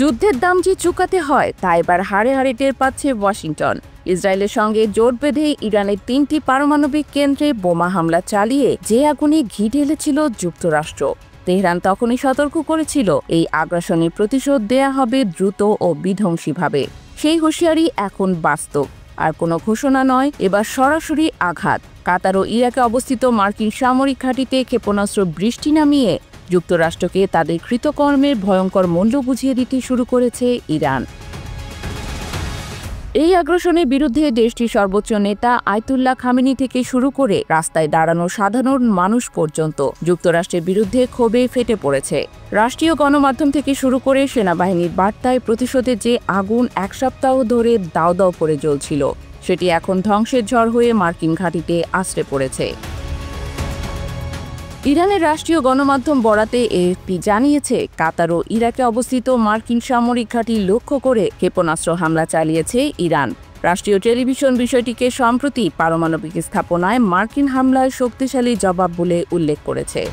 যুদ্ধের দাম যে চুকাতে হয় তা এবার হাড়ে হাড়ে টের পাচ্ছে ওয়াশিংটন। ইসরায়েলের সঙ্গে জোট বেঁধে ইরানের ৩টি পারমাণবিক কেন্দ্রে বোমা হামলা চালিয়ে যে আগুনে ঘি ঢেলেছিল যুক্তরাষ্ট্র। তেহরান তখনই সতর্ক করেছিল এই আগ্রাসনের প্রতিশোধ দেয়া হবে দ্রুত ও বিধ্বংসীভাবে। সেই হুঁশিয়ারি এখন বাস্তব, আর কোনো ঘোষণা নয়, এবার সরাসরি আঘাত। কাতার ও ইরাকে অবস্থিত মার্কিন সামরিক ঘাঁটিতে ক্ষেপণাস্ত্র বৃষ্টি নামিয়ে যুক্তরাষ্ট্রকে তাদের কৃতকর্মের ভয়ঙ্কর মূল্য বুঝিয়ে দিতে শুরু করেছে ইরান। এই আগ্রাসনের বিরুদ্ধে দেশটির সর্বোচ্চ নেতা আয়াতুল্লাহ খামেনি থেকে শুরু করে রাস্তায় দাঁড়ানো সাধারণ মানুষ পর্যন্ত যুক্তরাষ্ট্রের বিরুদ্ধে ক্ষোভে ফেটে পড়েছে। রাষ্ট্রীয় গণমাধ্যম থেকে শুরু করে সেনাবাহিনীর বার্তায় প্রতিশোধের যে আগুন এক সপ্তাহ ধরে দাউ দাউ করে জ্বলছিল, সেটি এখন ধ্বংসের ঝড় হয়ে মার্কিন ঘাঁটিতে আছড়ে পড়েছে। ইরানের রাষ্ট্রীয় গণমাধ্যম বরাতে এএফপি জানিয়েছে, কাতার ও ইরাকে অবস্থিত মার্কিন সামরিক ঘাঁটি লক্ষ্য করে ক্ষেপণাস্ত্র হামলা চালিয়েছে ইরান। রাষ্ট্রীয় টেলিভিশন বিষয়টিকে সম্প্রতি পারমাণবিক স্থাপনায় মার্কিন হামলার শক্তিশালী জবাব বলে উল্লেখ করেছে।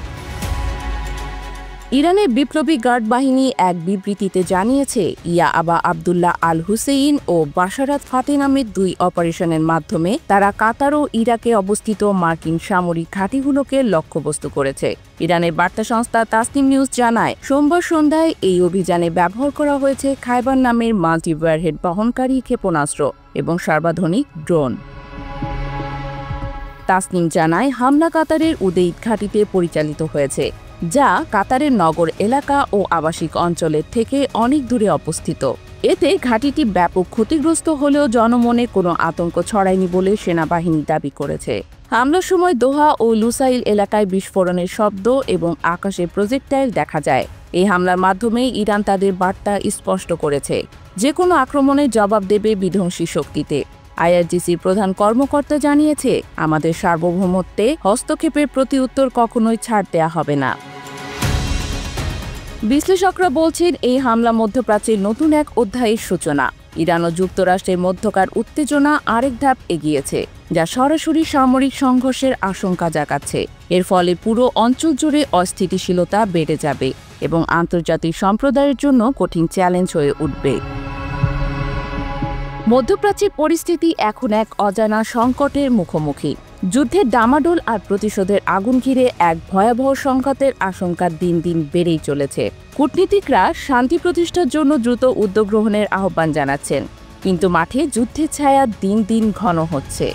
ইরানের বিপ্লবী গার্ড বাহিনী এক বিবৃতিতে জানিয়েছে, ইয়া আবা আবদুল্লাহ আল হুসেইন ও বাশারাত ফাতে নামের 2 অপারেশনের মাধ্যমে তারা কাতার ও ইরাকে অবস্থিত মার্কিন সামরিক ঘাঁটিগুলোকে লক্ষ্যবস্তু করেছে। ইরানের বার্তা সংস্থা তাসনিম নিউজ জানায়, সোমবার সন্ধ্যায় এই অভিযানে ব্যবহার করা হয়েছে খাইবার নামের মাল্টি ওয়ারহেড বহনকারী ক্ষেপণাস্ত্র এবং সর্বাধুনিক ড্রোন। তাসনিম জানায়, হামলা কাতারের উদেইদ ঘাঁটিতে পরিচালিত হয়েছে, যা কাতারের নগর এলাকা ও আবাসিক অঞ্চলের থেকে অনেক দূরে অবস্থিত। এতে ঘাঁটিটি ব্যাপক ক্ষতিগ্রস্ত হলেও জনমনে কোনো আতঙ্ক ছড়ায়নি বলে সেনাবাহিনী দাবি করেছে। হামলার সময় দোহা ও লুসাইল এলাকায় বিস্ফোরণের শব্দ এবং আকাশে প্রজেক্টাইল দেখা যায়। এই হামলার মাধ্যমে ইরান তাদের বার্তা স্পষ্ট করেছে, যে কোনো আক্রমণের জবাব দেবে বিধ্বংসী শক্তিতে। আইআরজিসির প্রধান কর্মকর্তা জানিয়েছে, আমাদের সার্বভৌমত্বে হস্তক্ষেপের প্রতি উত্তর কখনোই ছাড় দেওয়া হবে না। বিশ্লেষকরা বলছেন, এই হামলা মধ্যপ্রাচ্যের নতুন এক অধ্যায়ের সূচনা। ইরান ও যুক্তরাষ্ট্রের মধ্যকার উত্তেজনা আরেক ধাপ এগিয়েছে, যা সরাসরি সামরিক সংঘর্ষের আশঙ্কা জাগাচ্ছে। এর ফলে পুরো অঞ্চল জুড়ে অস্থিতিশীলতা বেড়ে যাবে এবং আন্তর্জাতিক সম্প্রদায়ের জন্য কঠিন চ্যালেঞ্জ হয়ে উঠবে। মধ্যপ্রাচ্যের পরিস্থিতি এখন এক অজানা সংকটের মুখোমুখি। যুদ্ধের ডামাডোল আর প্রতিশোধের আগুন ঘিরে এক ভয়াবহ সংকটের আশঙ্কা দিন দিন বেড়েই চলেছে। কূটনীতিকরা শান্তি প্রতিষ্ঠার জন্য দ্রুত উদ্যোগ গ্রহণের আহ্বান জানাচ্ছেন, কিন্তু মাঠে যুদ্ধের ছায়া দিন দিন ঘন হচ্ছে।